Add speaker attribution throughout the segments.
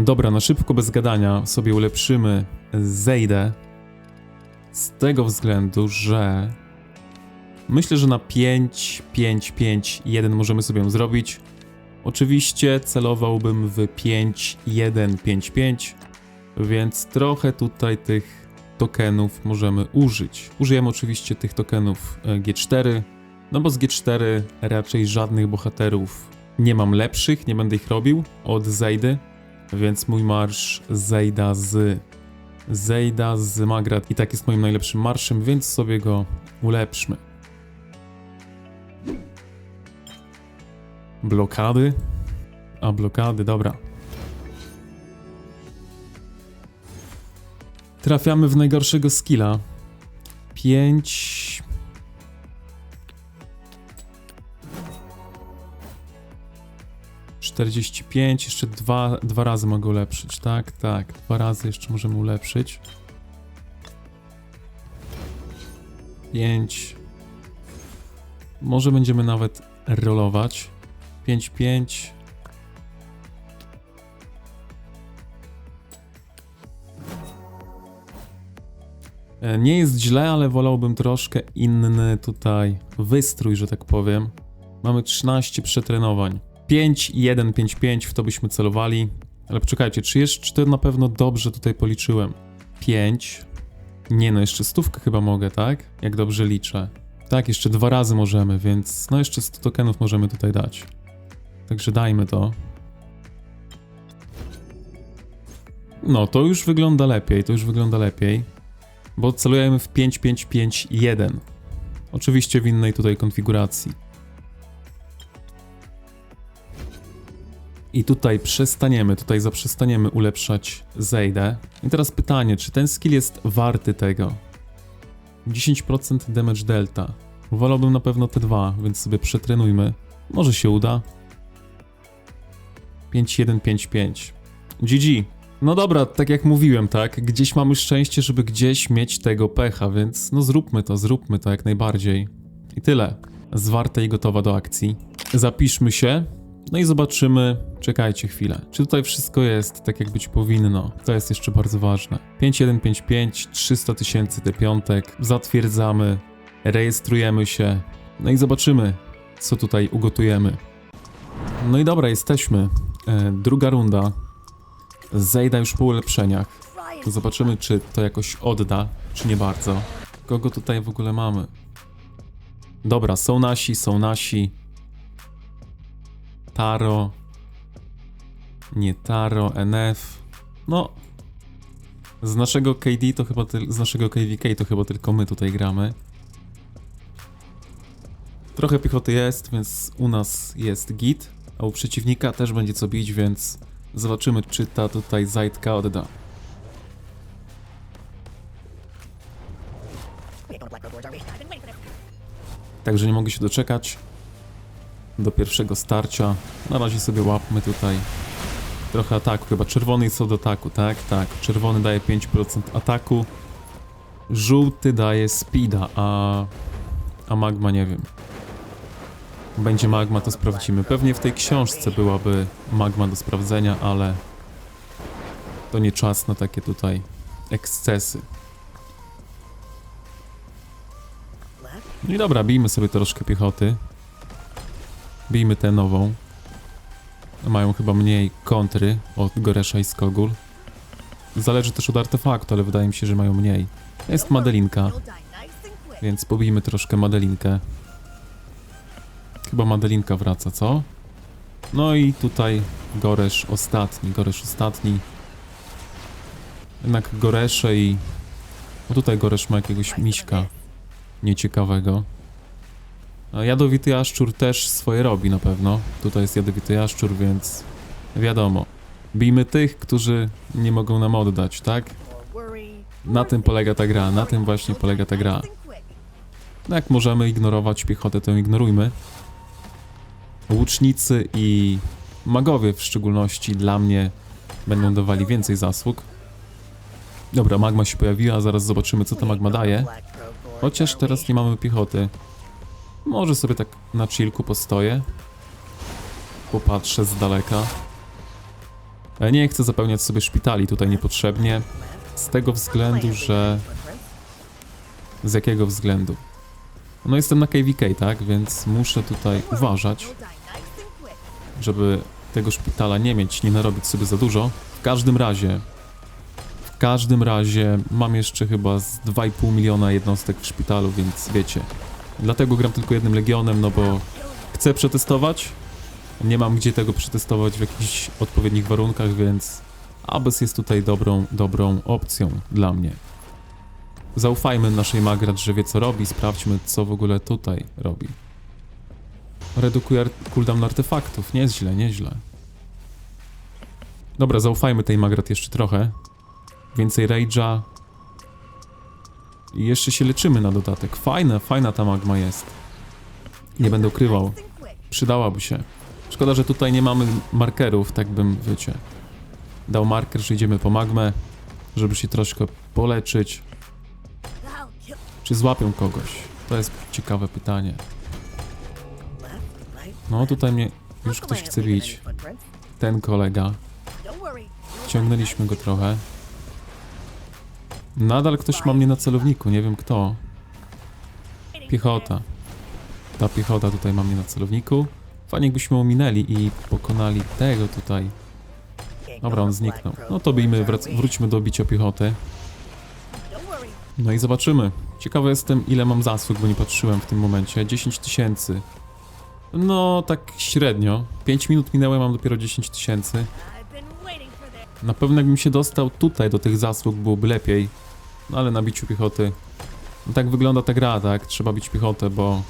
Speaker 1: Dobra, na szybko, bez gadania sobie ulepszymy Zejdę. Z tego względu, że myślę, że na 5, 5, 5, 1 możemy sobie ją zrobić. Oczywiście celowałbym w 5, 1, 5, 5, więc trochę tutaj tych tokenów możemy użyć. Użyjemy oczywiście tych tokenów G4, no bo z G4 raczej żadnych bohaterów nie mam lepszych, nie będę ich robił od Zejdy, więc mój marsz Zejda z Magrat i tak jest moim najlepszym marszem, więc sobie go ulepszmy. Blokady? A blokady, dobra. Trafiamy w najgorszego skilla. 5... ...45, jeszcze dwa razy mogę ulepszyć, tak? Tak, 2 razy jeszcze możemy ulepszyć. 5... Może będziemy nawet rolować. 5, 5... Nie jest źle, ale wolałbym troszkę inny tutaj wystrój, że tak powiem. Mamy 13 przetrenowań. 5, 1, 5, 5, w to byśmy celowali. Ale poczekajcie, czy to na pewno dobrze tutaj policzyłem? 5. Nie no, jeszcze 100 chyba mogę, tak? Jak dobrze liczę. Tak, jeszcze 2 razy możemy, więc no jeszcze 100 tokenów możemy tutaj dać. Także dajmy to. No, to już wygląda lepiej, Bo celujemy w 5, 5, 5, 1. Oczywiście w innej tutaj konfiguracji. I tutaj zaprzestaniemy ulepszać Zejdę. I teraz pytanie, czy ten skill jest warty tego? 10% damage delta. Wolałbym na pewno te 2, więc sobie przetrenujmy. Może się uda. 5, 1, 5, 5. GG. No dobra, tak jak mówiłem, tak? Gdzieś mamy szczęście, żeby gdzieś mieć tego pecha, więc no zróbmy to jak najbardziej. I tyle. Zwarta i gotowa do akcji. Zapiszmy się. No i zobaczymy, czekajcie chwilę, czy tutaj wszystko jest tak jak być powinno. To jest jeszcze bardzo ważne. 5155, 300 000 D5, zatwierdzamy, rejestrujemy się, no i zobaczymy, co tutaj ugotujemy. No i dobra, jesteśmy. Druga runda. Zejda już po ulepszeniach. To zobaczymy, czy to jakoś odda, czy nie bardzo. Kogo tutaj w ogóle mamy? Dobra, są nasi. Taro, nie Taro, NF. No, z naszego KD to chyba z naszego KVK to chyba tylko my tutaj gramy. Trochę piechoty jest, więc u nas jest git, a u przeciwnika też będzie co bić, więc zobaczymy, czy ta tutaj Zajdka odda. Także nie mogę się doczekać do pierwszego starcia. Na razie sobie łapmy tutaj trochę ataku. Chyba czerwony jest od ataku, tak? Tak. Czerwony daje 5% ataku. Żółty daje speeda, a magma nie wiem. Będzie magma, to sprawdzimy. Pewnie w tej książce byłaby magma do sprawdzenia, ale to nie czas na takie tutaj ekscesy. No i dobra, bijmy sobie troszkę piechoty. Bijmy tę nową. Mają chyba mniej kontry od Goresza i Skogul. Zależy też od artefaktu, ale wydaje mi się, że mają mniej. Jest Madelinka, więc pobijmy troszkę Madelinkę. Chyba Madelinka wraca, co? No i tutaj Goresz ostatni. Jednak Goresze i... No tutaj Goresz ma jakiegoś miśka nieciekawego. A jadowity jaszczur też swoje robi na pewno. Tutaj jest jadowity jaszczur, więc wiadomo. Bijmy tych, którzy nie mogą nam oddać, tak? Na tym polega ta gra, na tym właśnie polega ta gra. No jak możemy ignorować piechotę, to ignorujmy. Łucznicy i magowie w szczególności dla mnie będą dawali więcej zasług. Dobra, magma się pojawiła, zaraz zobaczymy, co ta magma daje. Chociaż teraz nie mamy piechoty. Może sobie tak na chillku postoję. Popatrzę z daleka. Nie chcę zapełniać sobie szpitali tutaj niepotrzebnie. Z tego względu, że... Z jakiego względu? No jestem na KVK, tak? Więc muszę tutaj uważać, żeby tego szpitala nie mieć, nie narobić sobie za dużo. W każdym razie mam jeszcze chyba z 2,5 miliona jednostek w szpitalu, więc wiecie. Dlatego gram tylko jednym Legionem, no bo chcę przetestować. Nie mam gdzie tego przetestować w jakichś odpowiednich warunkach, więc Abyss jest tutaj dobrą opcją dla mnie. Zaufajmy naszej Magrat, że wie co robi, sprawdźmy co w ogóle tutaj robi. Redukuje cooldown artefaktów, nieźle. Dobra, zaufajmy tej Magrat jeszcze trochę. Więcej rage'a. I jeszcze się leczymy na dodatek. Fajna ta magma jest. Nie będę ukrywał. Przydałaby się. Szkoda, że tutaj nie mamy markerów, tak bym, wiecie, dał marker, że idziemy po magmę, żeby się troszkę poleczyć. Czy złapią kogoś? To jest ciekawe pytanie. No tutaj mnie już ktoś chce bić. Ten kolega. Ciągnęliśmy go trochę. Nadal ktoś ma mnie na celowniku, nie wiem kto. Piechota. Ta piechota tutaj ma mnie na celowniku. Fajnie jakbyśmy ominęli i pokonali tego tutaj. Dobra, on zniknął. No to bijmy, wróćmy do bicia piechoty. No i zobaczymy. Ciekawy jestem, ile mam zasług, bo nie patrzyłem w tym momencie. 10 000. No, tak średnio. 5 minut minęło, mam dopiero 10 000. Na pewno jakbym się dostał tutaj do tych zasług, byłoby lepiej. No ale na biciu piechoty... No tak wygląda ta gra, tak? Trzeba bić piechotę, bo...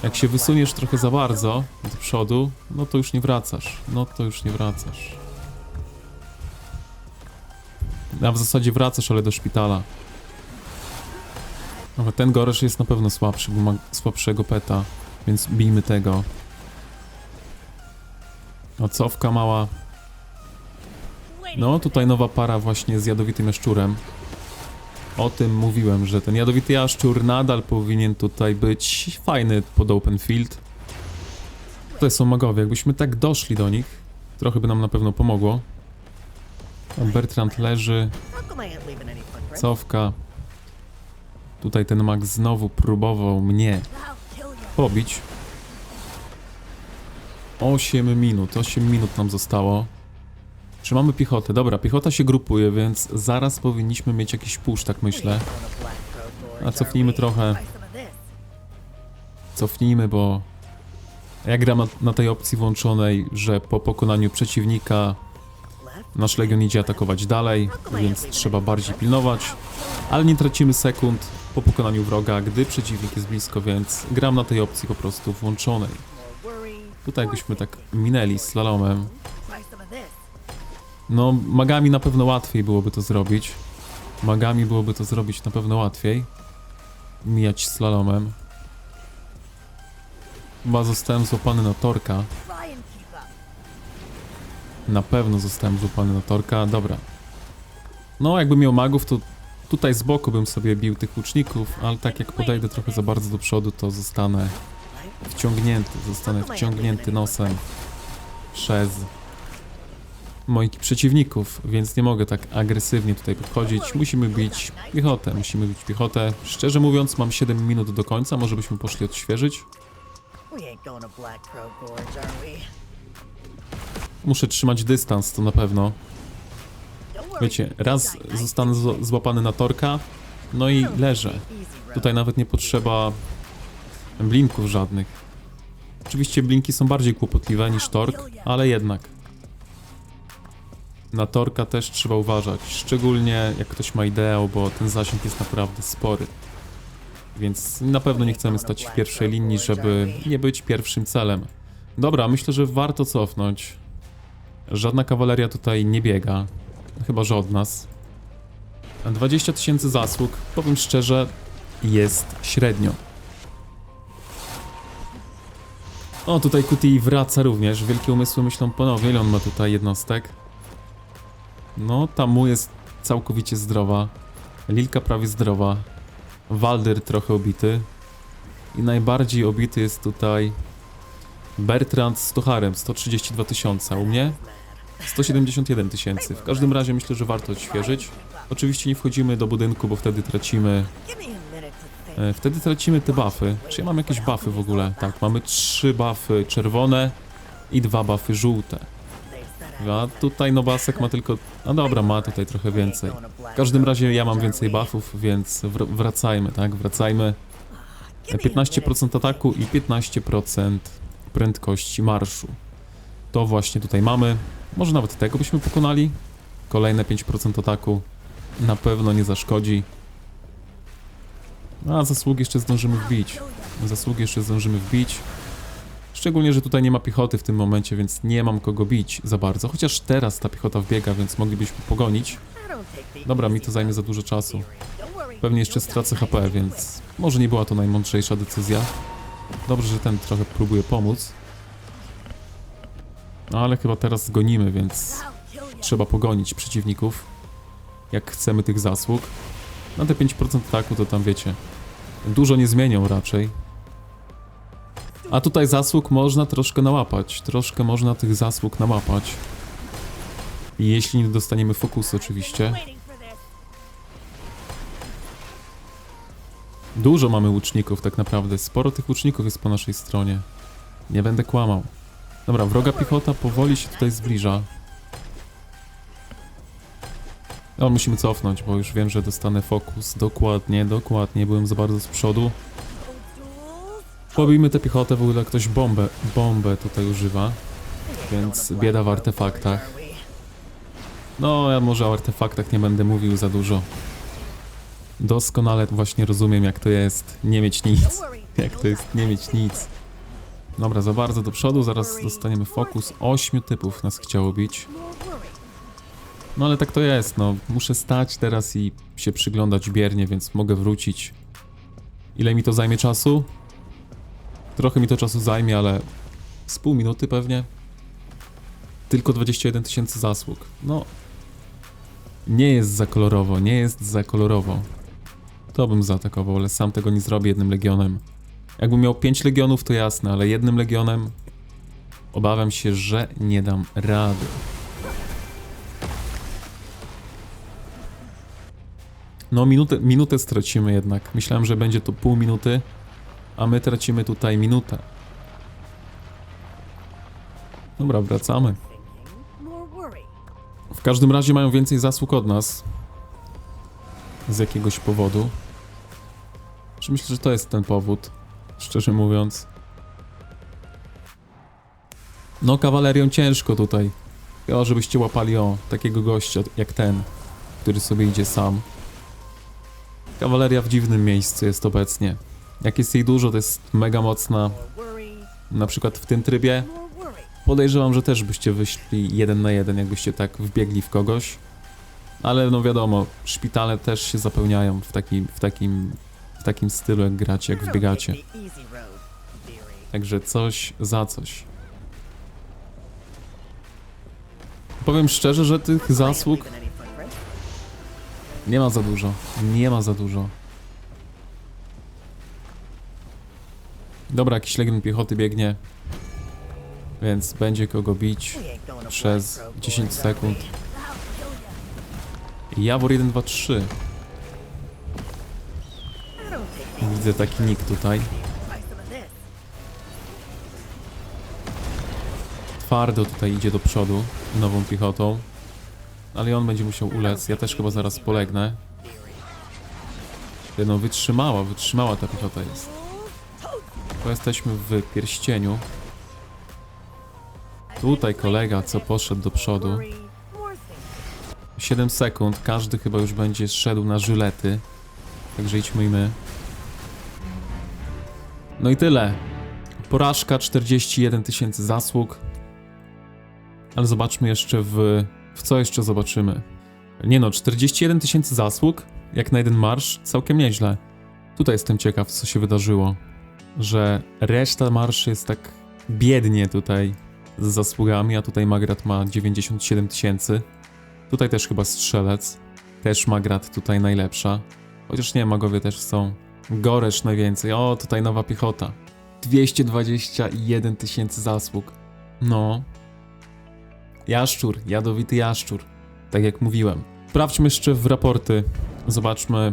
Speaker 1: Jak się wysuniesz trochę za bardzo do przodu, no to już nie wracasz. A w zasadzie wracasz, ale do szpitala. No, ten Goresz jest na pewno słabszy, bo ma słabszego peta, więc bijmy tego. No, cofka mała. No, tutaj nowa para właśnie z jadowitym jaszczurem. O tym mówiłem, że ten jadowity jaszczur nadal powinien tutaj być fajny pod open field. Tutaj są magowie, jakbyśmy tak doszli do nich, trochę by nam na pewno pomogło. Bertrand leży. Cofka. Tutaj ten mag znowu próbował mnie pobić. 8 minut nam zostało. Czy mamy piechotę? Dobra, piechota się grupuje, więc zaraz powinniśmy mieć jakiś push, tak myślę. A cofnijmy trochę. Cofnijmy, bo ja gram na tej opcji włączonej, że po pokonaniu przeciwnika nasz Legion idzie atakować dalej, więc trzeba bardziej pilnować. Ale nie tracimy sekund po pokonaniu wroga, gdy przeciwnik jest blisko, więc gram na tej opcji po prostu włączonej. Tutaj jakbyśmy tak minęli slalomem. No, magami na pewno łatwiej byłoby to zrobić. Na pewno łatwiej. Mijać slalomem. Chyba zostałem złapany na torka. Na pewno zostałem złapany na torka. Dobra. No, jakbym miał magów, to tutaj z boku bym sobie bił tych łuczników, ale tak jak podejdę trochę za bardzo do przodu, to zostanę wciągnięty nosem przez moich przeciwników, więc nie mogę tak agresywnie tutaj podchodzić. Musimy bić piechotę. Szczerze mówiąc, mam 7 minut do końca, może byśmy poszli odświeżyć. Muszę trzymać dystans, to na pewno. Wiecie, raz zostanę złapany na torka, no i leżę. Tutaj nawet nie potrzeba blinków żadnych. Oczywiście blinki są bardziej kłopotliwe niż tork, ale jednak. Na torka też trzeba uważać, szczególnie jak ktoś ma ideał, bo ten zasięg jest naprawdę spory. Więc na pewno nie chcemy stać w pierwszej linii, żeby nie być pierwszym celem. Dobra, myślę, że warto cofnąć. Żadna kawaleria tutaj nie biega. Chyba, że od nas. 20 000 zasług, powiem szczerze, jest średnio. O, tutaj QTE wraca również. Wielkie umysły myślą ponownie, ile on ma tutaj jednostek. No, ta mu jest całkowicie zdrowa. Lilka prawie zdrowa. Waldyr trochę obity. I najbardziej obity jest tutaj Bertrand z Tucharem, 132 000. U mnie 171 tysięcy. W każdym razie myślę, że warto odświeżyć. Oczywiście nie wchodzimy do budynku, bo wtedy tracimy... Wtedy tracimy te buffy. Czy ja mam jakieś buffy w ogóle? Tak, mamy 3 buffy czerwone i 2 buffy żółte. A tutaj Nobasek ma tylko... A dobra, ma tutaj trochę więcej. W każdym razie ja mam więcej buffów, więc wracajmy, tak? Wracajmy. 15% ataku i 15% prędkości marszu. To właśnie tutaj mamy. Może nawet tego byśmy pokonali. Kolejne 5% ataku na pewno nie zaszkodzi. A zasługi jeszcze zdążymy wbić. Zasługi jeszcze zdążymy wbić. Szczególnie, że tutaj nie ma piechoty w tym momencie, więc nie mam kogo bić za bardzo. Chociaż teraz ta piechota wbiega, więc moglibyśmy pogonić. Dobra, mi to zajmie za dużo czasu. Pewnie jeszcze stracę HP, więc może nie była to najmądrzejsza decyzja. Dobrze, że ten trochę próbuje pomóc. No ale chyba teraz zgonimy, więc trzeba pogonić przeciwników, jak chcemy tych zasług. Na te 5% ataku to tam wiecie, dużo nie zmienią raczej. A tutaj zasług można troszkę nałapać. Troszkę można tych zasług nałapać. Jeśli nie dostaniemy fokusu oczywiście. Dużo mamy łuczników tak naprawdę. Sporo tych łuczników jest po naszej stronie. Nie będę kłamał. Dobra, wroga piechota powoli się tutaj zbliża. No, musimy cofnąć, bo już wiem, że dostanę fokus. Dokładnie, dokładnie. Byłem za bardzo z przodu. Pobijmy tę piechotę, w ogóle ktoś bombę tutaj używa. Więc bieda w artefaktach. No, ja może o artefaktach nie będę mówił za dużo. Doskonale właśnie rozumiem, jak to jest nie mieć nic. Jak to jest nie mieć nic. Dobra, za bardzo do przodu, zaraz dostaniemy fokus. 8 typów nas chciało bić. No ale tak to jest, no. Muszę stać teraz i się przyglądać biernie, więc mogę wrócić. Ile mi to zajmie czasu? Trochę mi to czasu zajmie, ale z pół minuty pewnie. Tylko 21 tysięcy zasług. No, nie jest za kolorowo, nie jest za kolorowo. To bym zaatakował, ale sam tego nie zrobię jednym legionem. Jakbym miał 5 legionów, to jasne, ale jednym legionem obawiam się, że nie dam rady. No, minutę stracimy jednak. Myślałem, że będzie to pół minuty, a my tracimy tutaj minutę. Dobra, wracamy. W każdym razie mają więcej zasług od nas. Z jakiegoś powodu. Myślę, że to jest ten powód, szczerze mówiąc. No, kawalerią ciężko tutaj. O, żebyście łapali takiego gościa jak ten, który sobie idzie sam. Kawaleria w dziwnym miejscu jest obecnie. Jak jest jej dużo, to jest mega mocna. Na przykład w tym trybie. Podejrzewam, że też byście wyszli 1 na 1, jakbyście tak wbiegli w kogoś. Ale no wiadomo, szpitale też się zapełniają w takim stylu, jak gracie, jak wbiegacie. Także coś za coś. Powiem szczerze, że tych zasług nie ma za dużo. Nie ma za dużo. Dobra, jakiś legion piechoty biegnie. Więc będzie kogo bić przez 10 sekund. Jawor 1, 2, 3. Widzę taki nick tutaj. Twardo tutaj idzie do przodu nową piechotą. Ale on będzie musiał ulec. Ja też chyba zaraz polegnę. No, wytrzymała ta piechota jest. To jesteśmy w pierścieniu. Tutaj kolega, co poszedł do przodu. 7 sekund, każdy chyba już będzie szedł na żylety. Także idźmy i my. No i tyle. Porażka, 41 tysięcy zasług. Ale zobaczmy jeszcze w co jeszcze zobaczymy. Nie no, 41 tysięcy zasług, jak na jeden marsz, całkiem nieźle. Tutaj jestem ciekaw, co się wydarzyło. Że reszta marszy jest tak biednie tutaj z zasługami, a tutaj Magrat ma 97 tysięcy. Tutaj też chyba strzelec. Też Magrat tutaj najlepsza. Chociaż nie, magowie też są. Goresz najwięcej. O, tutaj nowa piechota. 221 tysięcy zasług. No. Jaszczur, jadowity jaszczur. Tak jak mówiłem. Sprawdźmy jeszcze w raporty. Zobaczmy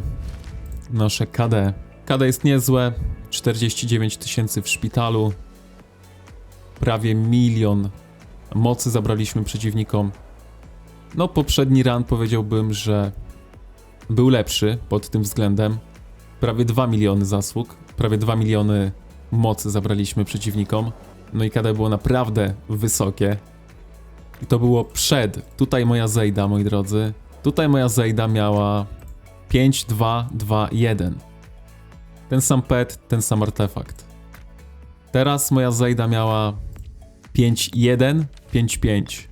Speaker 1: nasze KD. KD jest niezłe. 49 000 w szpitalu. Prawie 1 000 000 mocy zabraliśmy przeciwnikom. No poprzedni run powiedziałbym, że był lepszy pod tym względem. Prawie 2 miliony zasług. Prawie 2 miliony mocy zabraliśmy przeciwnikom. No i KD było naprawdę wysokie. I to było przed. Tutaj moja Zejda, moi drodzy. Tutaj moja Zejda miała 5, 2, 2, 1. Ten sam pet, ten sam artefakt. Teraz moja Zejda miała 5, 1, 5, 5.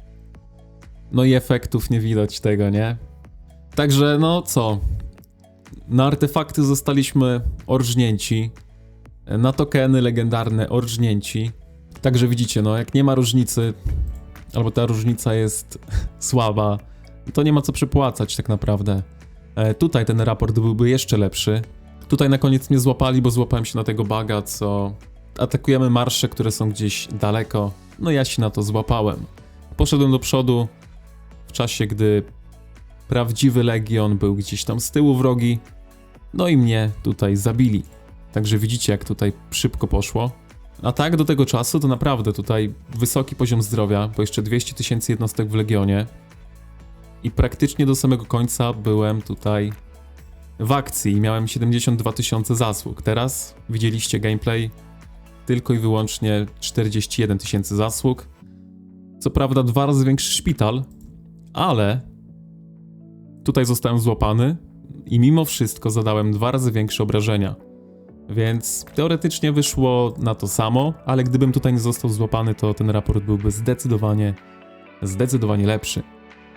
Speaker 1: No i efektów nie widać tego, nie? Także no co? Na artefakty zostaliśmy orżnięci. Na tokeny legendarne orżnięci. Także widzicie, no jak nie ma różnicy, albo ta różnica jest słaba, to nie ma co przepłacać tak naprawdę. Tutaj ten raport byłby jeszcze lepszy. Tutaj na koniec mnie złapali, bo złapałem się na tego buga, co atakujemy marsze, które są gdzieś daleko. No ja się na to złapałem. Poszedłem do przodu w czasie, gdy prawdziwy Legion był gdzieś tam z tyłu wrogi. No i mnie tutaj zabili. Także widzicie, jak tutaj szybko poszło. A tak do tego czasu to naprawdę tutaj wysoki poziom zdrowia, bo jeszcze 200 000 jednostek w Legionie. I praktycznie do samego końca byłem tutaj w akcji i miałem 72 000 zasług. Teraz widzieliście gameplay, tylko i wyłącznie 41 000 zasług. Co prawda 2 razy większy szpital, ale tutaj zostałem złapany i mimo wszystko zadałem 2 razy większe obrażenia. Więc teoretycznie wyszło na to samo, ale gdybym tutaj nie został złapany, to ten raport byłby zdecydowanie lepszy.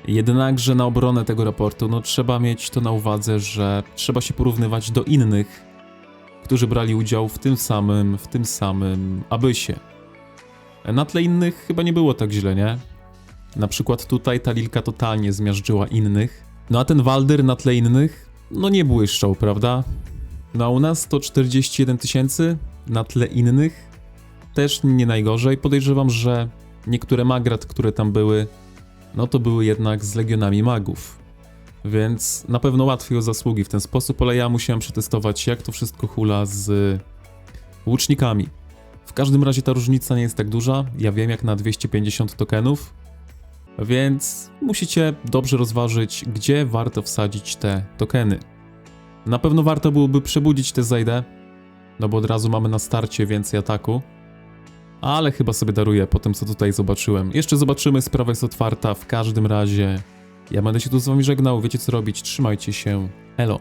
Speaker 1: Jednakże na obronę tego raportu, no trzeba mieć to na uwadze, że trzeba się porównywać do innych, którzy brali udział w tym samym abysie. Na tle innych chyba nie było tak źle, nie? Na przykład tutaj ta Lilka totalnie zmiażdżyła innych, no a ten Waldyr na tle innych, no nie błyszczał, prawda? No a u nas to 41 000 na tle innych, też nie najgorzej. Podejrzewam, że niektóre Magrat, które tam były, no to były jednak z legionami magów. Więc na pewno łatwiej o zasługi w ten sposób, ale ja musiałem przetestować, jak to wszystko hula z łucznikami. W każdym razie ta różnica nie jest tak duża, ja wiem jak na 250 tokenów, więc musicie dobrze rozważyć, gdzie warto wsadzić te tokeny. Na pewno warto byłoby przebudzić tę Zejdę, no bo od razu mamy na starcie więcej ataku. Ale chyba sobie daruję po tym, co tutaj zobaczyłem. Jeszcze zobaczymy, sprawa jest otwarta. W każdym razie ja będę się tu z wami żegnał. Wiecie co robić, trzymajcie się. Elo.